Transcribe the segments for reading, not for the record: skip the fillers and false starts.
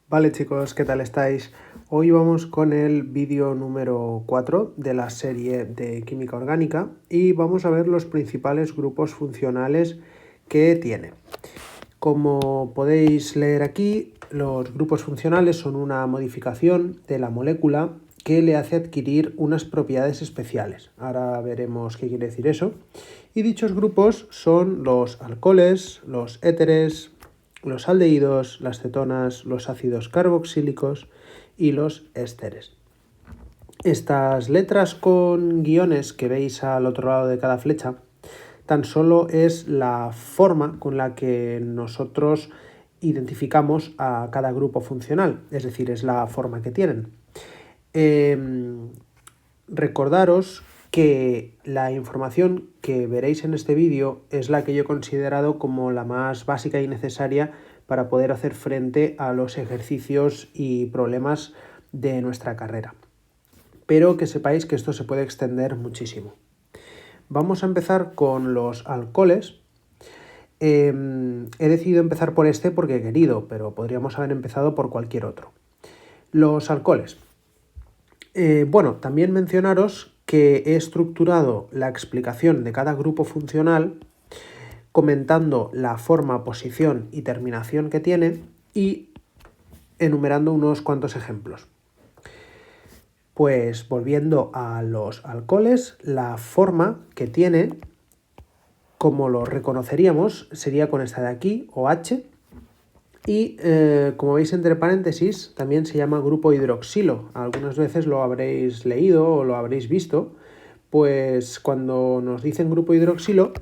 Vale chicos, ¿qué tal estáis? Hoy vamos con el vídeo número 4 de la serie de química orgánica y vamos a ver los principales grupos funcionales que tiene. Como podéis leer aquí, los grupos funcionales son una modificación de la molécula que le hace adquirir unas propiedades especiales. Ahora veremos qué quiere decir eso. Y dichos grupos son los alcoholes, los éteres, los aldehídos, las cetonas, los ácidos carboxílicos y los ésteres. Estas letras con guiones que veis al otro lado de cada flecha tan solo es la forma con la que nosotros identificamos a cada grupo funcional, es decir, es la forma que tienen. Recordaros que la información que veréis en este vídeo es la que yo he considerado como la más básica y necesaria para poder hacer frente a los ejercicios y problemas de nuestra carrera. Pero que sepáis que esto se puede extender muchísimo. Vamos a empezar con los alcoholes. He decidido empezar por este porque he querido, pero podríamos haber empezado por cualquier otro. Los alcoholes. También mencionaros que he estructurado la explicación de cada grupo funcional comentando la forma, posición y terminación que tiene y enumerando unos cuantos ejemplos. Pues volviendo a los alcoholes, la forma que tiene, como lo reconoceríamos, sería con esta de aquí, OH, y como veis entre paréntesis, también se llama grupo hidroxilo. Algunas veces lo habréis leído o lo habréis visto, pues cuando nos dicen grupo hidroxilo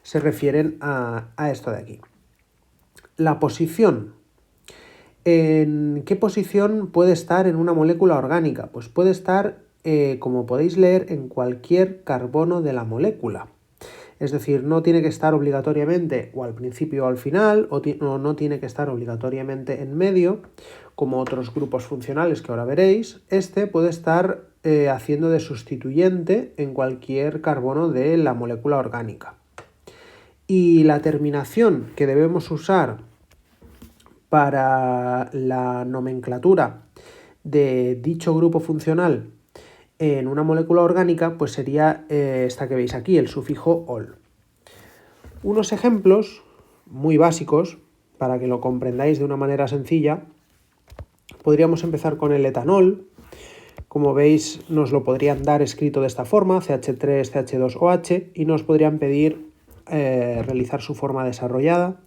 se refieren a esto de aquí. La posición. ¿En qué posición puede estar en una molécula orgánica? Pues puede estar, como podéis leer, en cualquier carbono de la molécula. Es decir, no tiene que estar obligatoriamente o al principio o al final, o no tiene que estar obligatoriamente en medio, como otros grupos funcionales que ahora veréis. Este puede estar haciendo de sustituyente en cualquier carbono de la molécula orgánica. Y la terminación que debemos usar para la nomenclatura de dicho grupo funcional en una molécula orgánica, pues sería esta que veis aquí, el sufijo ol. Unos ejemplos muy básicos, para que lo comprendáis de una manera sencilla, podríamos empezar con el etanol. Como veis, nos lo podrían dar escrito de esta forma, CH3, CH2OH, y nos podrían pedir realizar su forma desarrollada.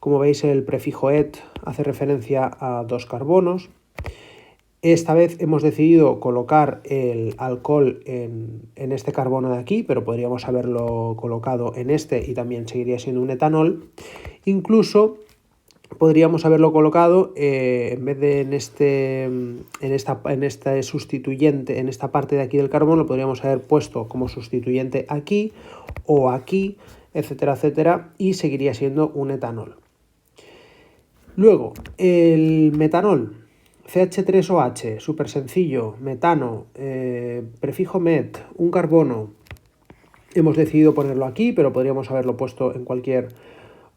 Como veis, el prefijo et hace referencia a dos carbonos. Esta vez hemos decidido colocar el alcohol en este carbono de aquí, pero podríamos haberlo colocado en este y también seguiría siendo un etanol. Incluso podríamos haberlo colocado en vez de en este sustituyente, en esta parte de aquí del carbono, lo podríamos haber puesto como sustituyente aquí o aquí, etcétera, etcétera, y seguiría siendo un etanol. Luego, el metanol, CH3OH, súper sencillo, metano, prefijo met, un carbono. Hemos decidido ponerlo aquí, pero podríamos haberlo puesto en cualquier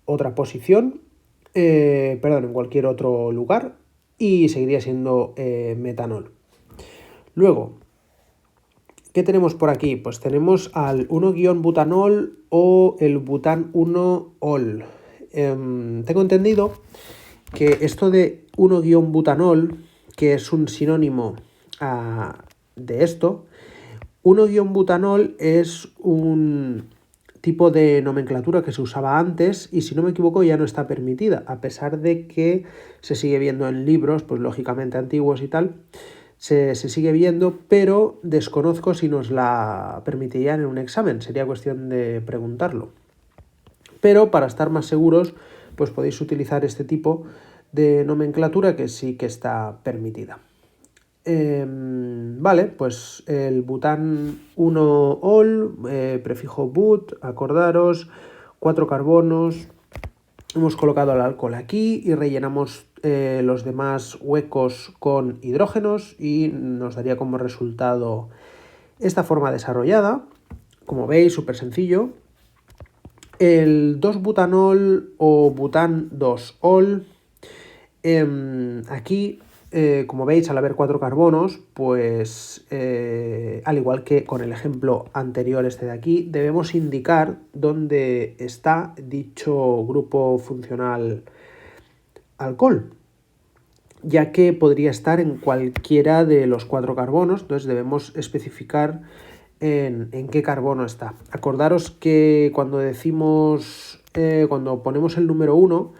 otra posición, en cualquier otro lugar, y seguiría siendo metanol. Luego, ¿qué tenemos por aquí? Pues tenemos al 1-butanol o el bután 1-ol. Tengo entendido que esto de 1-butanol, que es un sinónimo de esto, 1-butanol es un tipo de nomenclatura que se usaba antes y, si no me equivoco, ya no está permitida, a pesar de que se sigue viendo en libros, pues lógicamente antiguos y tal, se sigue viendo, pero desconozco si nos la permitirían en un examen, sería cuestión de preguntarlo. Pero para estar más seguros, pues podéis utilizar este tipo de nomenclatura que sí que está permitida. Pues el bután 1-ol, prefijo but, acordaros, 4 carbonos. Hemos colocado el alcohol aquí y rellenamos los demás huecos con hidrógenos y nos daría como resultado esta forma desarrollada. Como veis, súper sencillo. El 2-butanol o bután 2-ol Aquí, como veis, al haber 4 carbonos, pues al igual que con el ejemplo anterior este de aquí, debemos indicar dónde está dicho grupo funcional alcohol, ya que podría estar en cualquiera de los 4 carbonos, entonces debemos especificar en qué carbono está. Acordaros que cuando decimos, cuando ponemos el número 1,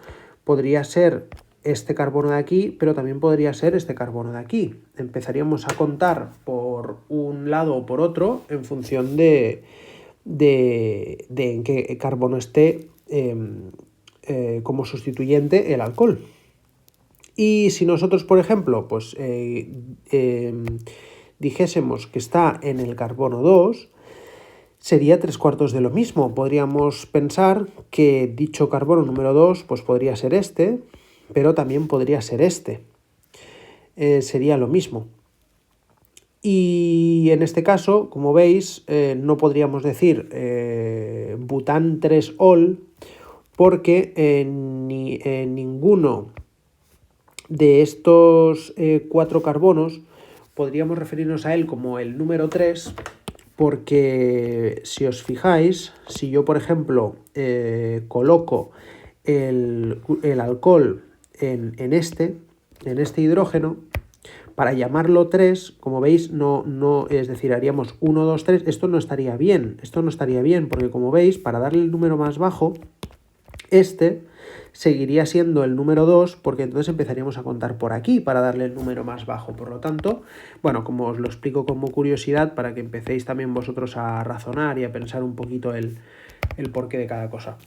podría ser este carbono de aquí, pero también podría ser este carbono de aquí. Empezaríamos a contar por un lado o por otro en función de en qué carbono esté como sustituyente el alcohol. Y si nosotros, por ejemplo, pues dijésemos que está en el carbono 2, sería 3/4 de lo mismo. Podríamos pensar que dicho carbono número 2 pues podría ser este, pero también podría ser este. Sería lo mismo. Y en este caso, como veis, no podríamos decir bután 3-ol porque en ninguno de estos 4 carbonos podríamos referirnos a él como el número 3, porque si os fijáis, si yo por ejemplo coloco el alcohol en este hidrógeno, para llamarlo 3, como veis, no, es decir, haríamos 1, 2, 3, esto no estaría bien, porque como veis, para darle el número más bajo, este seguiría siendo el número 2, porque entonces empezaríamos a contar por aquí para darle el número más bajo. Por lo tanto, bueno, como os lo explico como curiosidad, para que empecéis también vosotros a razonar y a pensar un poquito el porqué de cada cosa.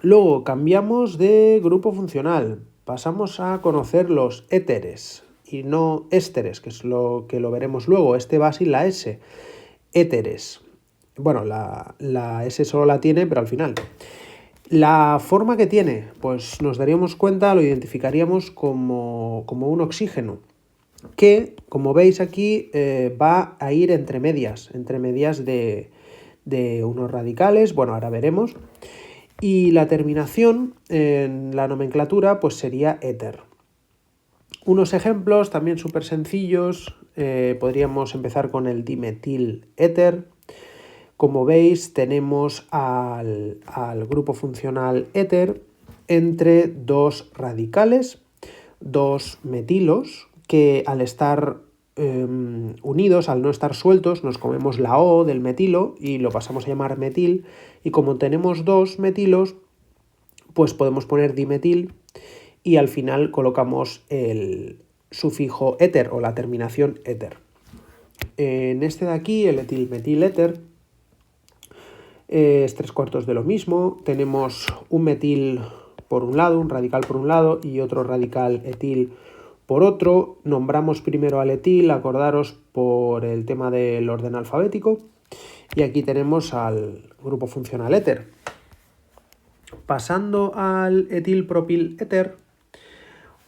Luego cambiamos de grupo funcional, pasamos a conocer los éteres y no ésteres, que es lo que lo veremos luego. Este va sin la S, éteres. Bueno, la S solo la tiene, pero al final. La forma que tiene, pues nos daríamos cuenta, lo identificaríamos como un oxígeno, que, como veis aquí, va a ir entre medias de unos radicales, bueno, ahora veremos, y la terminación en la nomenclatura pues sería éter. Unos ejemplos también súper sencillos, podríamos empezar con el dimetil éter. Como veis, tenemos al grupo funcional éter entre 2 radicales, 2 metilos, que al estar unidos, al no estar sueltos, nos comemos la O del metilo y lo pasamos a llamar metil. Y como tenemos 2 metilos, pues podemos poner dimetil y al final colocamos el sufijo éter o la terminación éter. En este de aquí, el etilmetil éter, es 3/4 de lo mismo. Tenemos un metil por un lado, un radical por un lado y otro radical etil por otro. Nombramos primero al etil, acordaros por el tema del orden alfabético. Y aquí tenemos al grupo funcional éter. Pasando al etilpropil éter,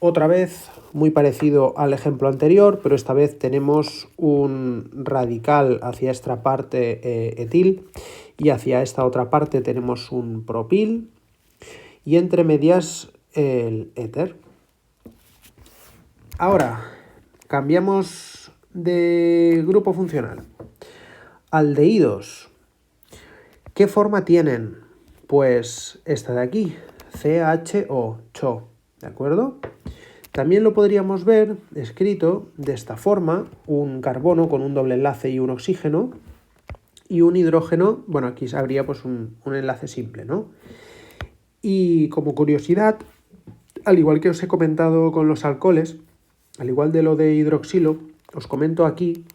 otra vez muy parecido al ejemplo anterior, pero esta vez tenemos un radical hacia esta parte etil y hacia esta otra parte tenemos un propil y entre medias el éter. Ahora cambiamos de grupo funcional. Aldehídos. ¿Qué forma tienen? Pues esta de aquí, CHO, CHO, ¿de acuerdo? También lo podríamos ver escrito de esta forma, un carbono con un doble enlace y un oxígeno, y un hidrógeno, bueno, aquí habría pues un enlace simple, ¿no? Y como curiosidad, al igual que os he comentado con los alcoholes, al igual de lo de hidroxilo, os comento aquí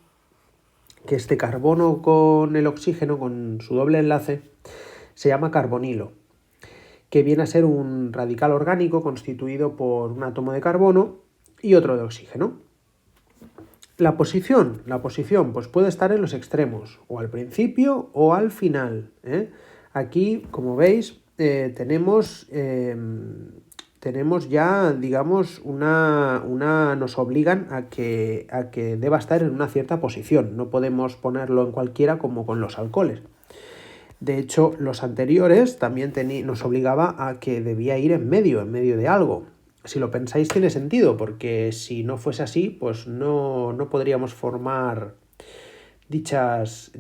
que este carbono con el oxígeno, con su doble enlace, se llama carbonilo, que viene a ser un radical orgánico constituido por un átomo de carbono y otro de oxígeno. La posición, pues puede estar en los extremos, o al principio o al final. Aquí, como veis, tenemos ya, digamos, nos obligan a que deba estar en una cierta posición. No podemos ponerlo en cualquiera como con los alcoholes. De hecho, los anteriores también nos obligaba a que debía ir en medio de algo. si lo pensáis, tiene sentido, porque si no fuese así, pues no podríamos formar dichas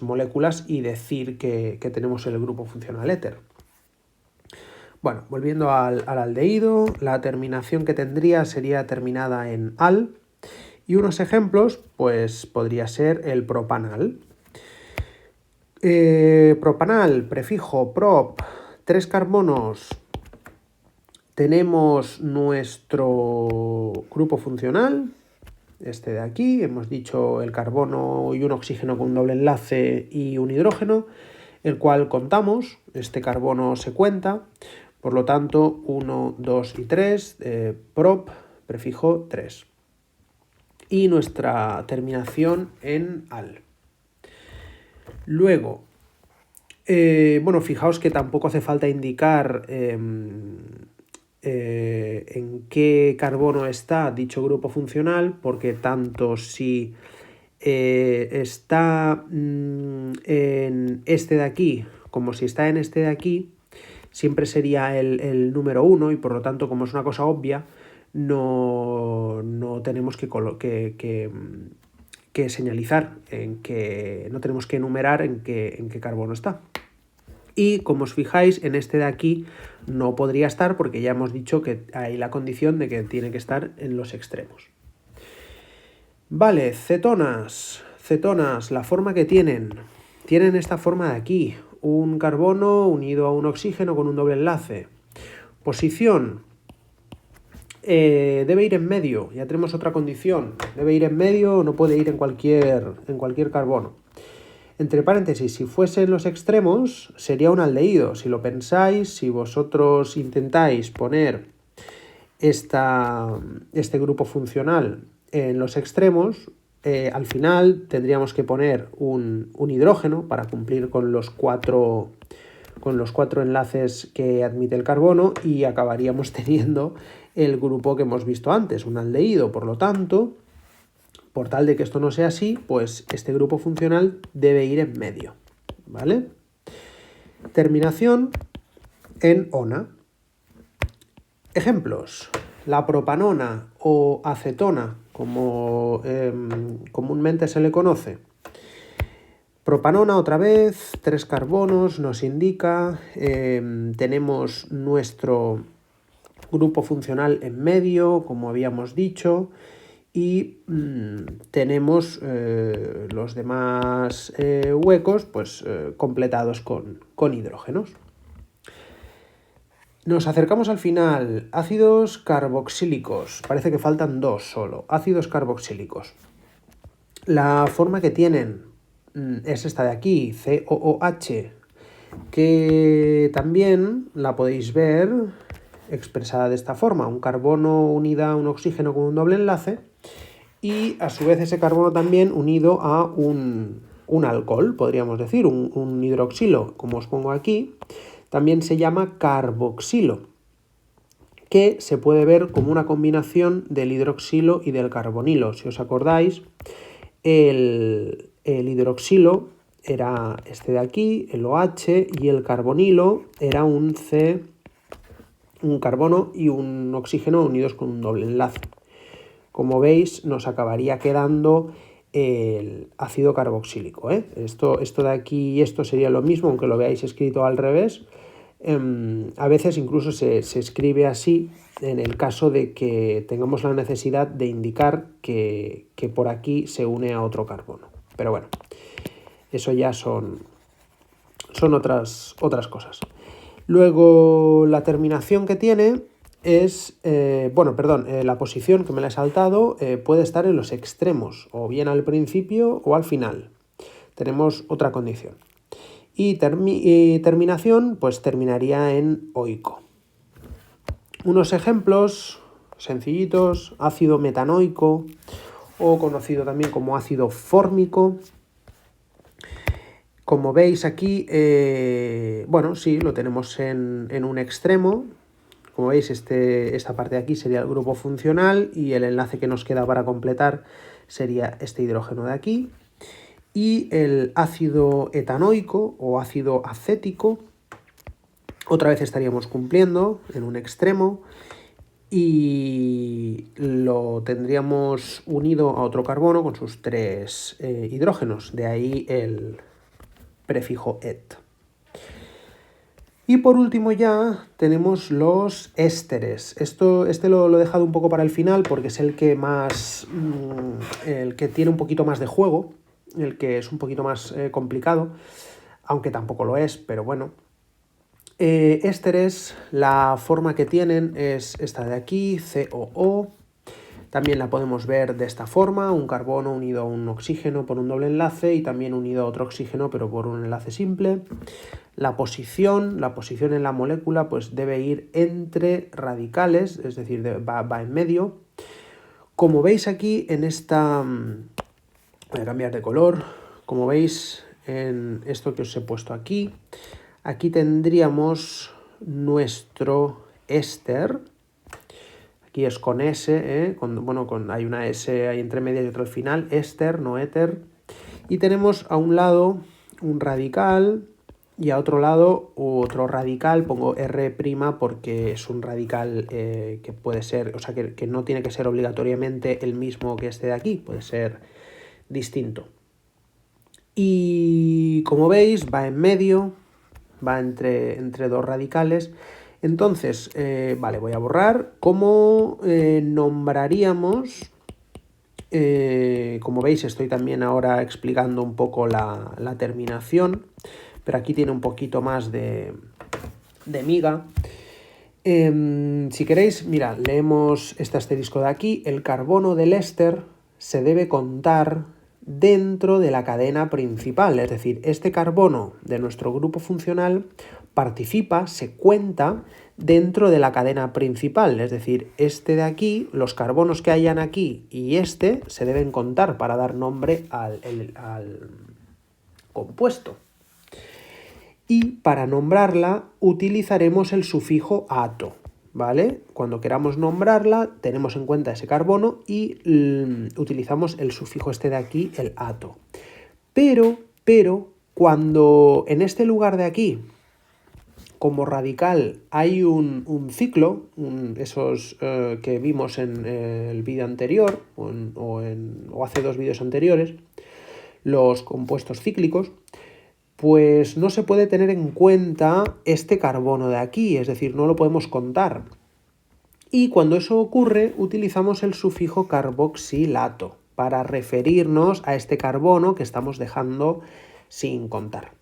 moléculas y decir que tenemos el grupo funcional éter. Bueno, volviendo al aldehído, la terminación que tendría sería terminada en al, y unos ejemplos, pues podría ser el propanal. Propanal, prefijo prop, 3 carbonos. Tenemos nuestro grupo funcional, este de aquí, hemos dicho el carbono y un oxígeno con un doble enlace y un hidrógeno, el cual contamos, este carbono se cuenta, por lo tanto 1, 2 y 3, prop, prefijo 3. Y nuestra terminación en al. Luego, bueno, fijaos que tampoco hace falta indicar en qué carbono está dicho grupo funcional, porque tanto si está en este de aquí como si está en este de aquí, siempre sería el número 1 y por lo tanto, como es una cosa obvia, no tenemos que señalizar, no tenemos que enumerar en qué carbono está. Y como os fijáis, en este de aquí no podría estar porque ya hemos dicho que hay la condición de que tiene que estar en los extremos. Vale, cetonas. Cetonas, la forma que tienen esta forma de aquí, un carbono unido a un oxígeno con un doble enlace. Posición, debe ir en medio, ya tenemos otra condición, debe ir en medio, no puede ir en cualquier carbono. Entre paréntesis, si fuese en los extremos, sería un aldehído. Si lo pensáis, si vosotros intentáis poner este grupo funcional en los extremos, al final tendríamos que poner un hidrógeno para cumplir con los cuatro enlaces que admite el carbono y acabaríamos teniendo el grupo que hemos visto antes, un aldehído. Por lo tanto, por tal de que esto no sea así, pues este grupo funcional debe ir en medio, ¿vale? Terminación en ona. Ejemplos. La propanona o acetona, como comúnmente se le conoce. Propanona otra vez, 3 carbonos, nos indica, tenemos nuestro grupo funcional en medio, como habíamos dicho, y tenemos los demás huecos pues, completados con hidrógenos. Nos acercamos al final. Ácidos carboxílicos. Parece que faltan 2 solo. Ácidos carboxílicos. La forma que tienen es esta de aquí, COOH, que también la podéis ver expresada de esta forma. Un carbono unido a un oxígeno con un doble enlace y a su vez ese carbono también unido a un alcohol, podríamos decir, un hidroxilo, como os pongo aquí. También se llama carboxilo, que se puede ver como una combinación del hidroxilo y del carbonilo. Si os acordáis, el hidroxilo era este de aquí, el OH, y el carbonilo era un carbono y un oxígeno unidos con un doble enlace. Como veis, nos acabaría quedando el ácido carboxílico, ¿eh? Esto de aquí y esto sería lo mismo, aunque lo veáis escrito al revés. A veces incluso se escribe así en el caso de que tengamos la necesidad de indicar que por aquí se une a otro carbono. Pero bueno, eso ya son otras cosas. Luego, la terminación que tiene es, la posición, que me la he saltado, puede estar en los extremos, o bien al principio o al final. Tenemos otra condición. Y terminación, pues terminaría en oico. Unos ejemplos sencillitos: ácido metanoico, o conocido también como ácido fórmico. Como veis aquí, lo tenemos en un extremo. Como veis, esta parte de aquí sería el grupo funcional y el enlace que nos queda para completar sería este hidrógeno de aquí. Y el ácido etanoico o ácido acético, otra vez estaríamos cumpliendo en un extremo. y lo tendríamos unido a otro carbono con sus 3 hidrógenos, de ahí el prefijo et. Y por último ya tenemos los ésteres. Este lo he dejado un poco para el final porque es el que más, el que tiene un poquito más de juego, el que es un poquito más complicado, aunque tampoco lo es, pero bueno. Ésteres, la forma que tienen es esta de aquí, COO. También la podemos ver de esta forma, un carbono unido a un oxígeno por un doble enlace y también unido a otro oxígeno pero por un enlace simple. La posición en la molécula pues debe ir entre radicales, es decir, va en medio. Como veis aquí en esta... Voy a cambiar de color. Como veis en esto que os he puesto aquí, aquí tendríamos nuestro éster. Aquí es con S, hay una S ahí entre medias y otra al final, éster, no éter. Y tenemos a un lado un radical y a otro lado otro radical, pongo R' porque es un radical que puede ser, o sea, que no tiene que ser obligatoriamente el mismo que este de aquí, puede ser distinto. Y como veis, va en medio, va entre 2 radicales. Entonces, vale, voy a borrar. ¿Cómo nombraríamos? Como veis, estoy también ahora explicando un poco la terminación, pero aquí tiene un poquito más de miga. Si queréis, mira, leemos este asterisco de aquí. El carbono del éster se debe contar dentro de la cadena principal, es decir, este carbono de nuestro grupo funcional participa, se cuenta dentro de la cadena principal, es decir, este de aquí, los carbonos que hayan aquí y este se deben contar para dar nombre al compuesto. Y para nombrarla utilizaremos el sufijo ato, ¿vale? Cuando queramos nombrarla tenemos en cuenta ese carbono y utilizamos el sufijo este de aquí, el ato. Pero, cuando en este lugar de aquí, como radical, hay un ciclo, esos que vimos en el vídeo anterior o hace 2 vídeos anteriores, los compuestos cíclicos, pues no se puede tener en cuenta este carbono de aquí, es decir, no lo podemos contar. Y cuando eso ocurre, utilizamos el sufijo carboxilato para referirnos a este carbono que estamos dejando sin contar.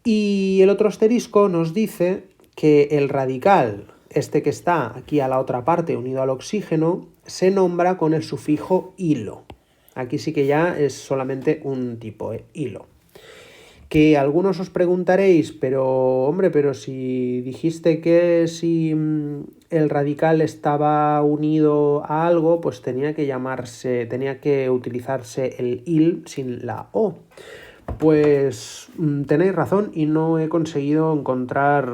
Y el otro asterisco nos dice que el radical, este que está aquí a la otra parte unido al oxígeno, se nombra con el sufijo hilo. Aquí sí que ya es solamente un tipo, hilo. Que algunos os preguntaréis, pero hombre, pero si dijiste que si el radical estaba unido a algo, pues tenía que utilizarse el il sin la o. Pues tenéis razón y no he conseguido encontrar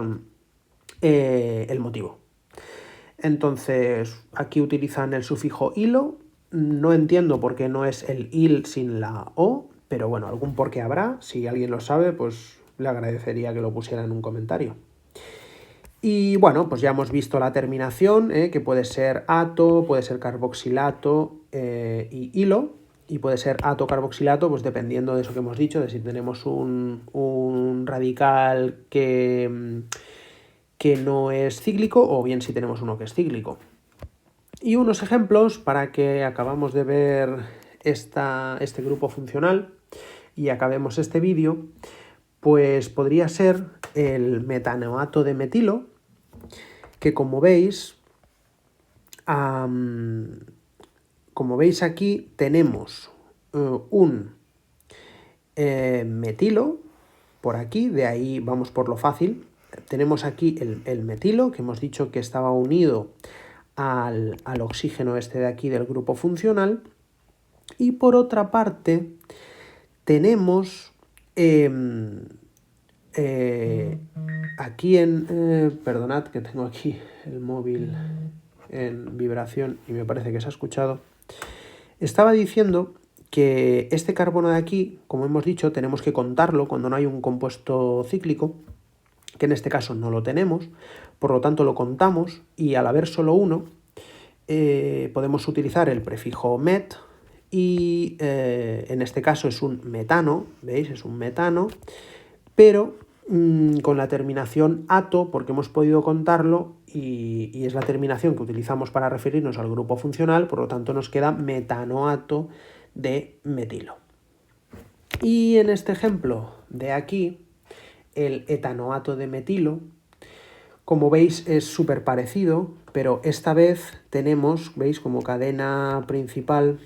el motivo. Entonces, aquí utilizan el sufijo hilo. No entiendo por qué no es el il sin la o, pero bueno, algún porqué habrá. Si alguien lo sabe, pues le agradecería que lo pusiera en un comentario. Y bueno, pues ya hemos visto la terminación, que puede ser ato, puede ser carboxilato y hilo. Y puede ser ato-carboxilato, pues dependiendo de eso que hemos dicho, de si tenemos un radical que no es cíclico o bien si tenemos uno que es cíclico. Y unos ejemplos para que acabamos de ver este grupo funcional y acabemos este vídeo, pues podría ser el metanoato de metilo, que como veis aquí tenemos un metilo por aquí, de ahí vamos por lo fácil. Tenemos aquí el metilo, que hemos dicho que estaba unido al oxígeno este de aquí del grupo funcional. Y por otra parte tenemos aquí perdonad que tengo aquí el móvil en vibración y me parece que se ha escuchado. Estaba diciendo que este carbono de aquí, como hemos dicho, tenemos que contarlo cuando no hay un compuesto cíclico. que en este caso no lo tenemos, por lo tanto lo contamos y al haber solo uno, podemos utilizar el prefijo met y en este caso es un metano, ¿veis? Es un metano, pero con la terminación ato, porque hemos podido contarlo y es la terminación que utilizamos para referirnos al grupo funcional, por lo tanto nos queda metanoato de metilo. Y en este ejemplo de aquí, el etanoato de metilo, como veis es súper parecido, pero esta vez tenemos, veis, como cadena principal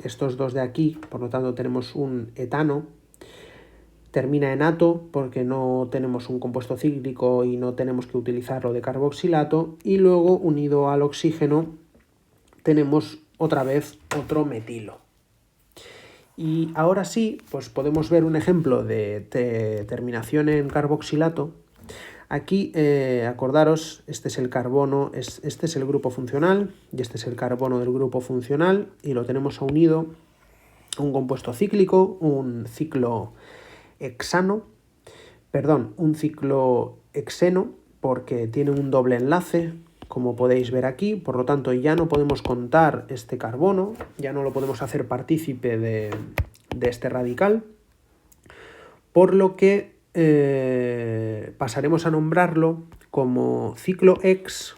estos dos de aquí, por lo tanto tenemos un etano, termina en ato porque no tenemos un compuesto cíclico y no tenemos que utilizarlo de carboxilato, y luego unido al oxígeno tenemos otra vez otro metilo. Y ahora sí, pues podemos ver un ejemplo de terminación en carboxilato. Aquí, acordaros, este es el carbono, este es el grupo funcional y este es el carbono del grupo funcional y lo tenemos unido a un compuesto cíclico, un ciclo hexano, un ciclo hexeno, porque tiene un doble enlace, como podéis ver aquí, por lo tanto ya no podemos contar este carbono, ya no lo podemos hacer partícipe de este radical, por lo que pasaremos a nombrarlo como ciclo hex.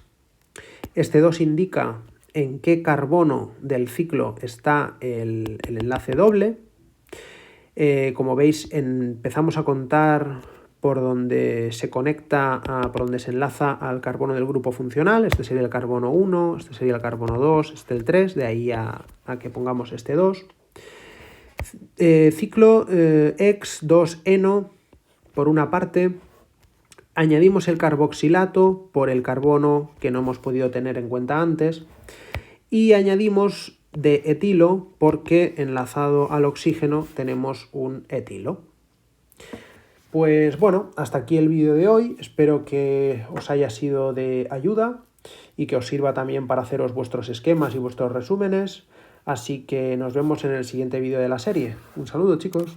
Este 2 indica en qué carbono del ciclo está el enlace doble. Como veis, empezamos a contar por donde se conecta, por donde se enlaza al carbono del grupo funcional. Este sería el carbono 1, este sería el carbono 2, este el 3, de ahí a que pongamos este 2. Ciclo X2-eno, por una parte, añadimos el carboxilato por el carbono que no hemos podido tener en cuenta antes y añadimos de etilo porque enlazado al oxígeno tenemos un etilo. Pues bueno, hasta aquí el vídeo de hoy, espero que os haya sido de ayuda y que os sirva también para haceros vuestros esquemas y vuestros resúmenes, así que nos vemos en el siguiente vídeo de la serie. Un saludo, chicos.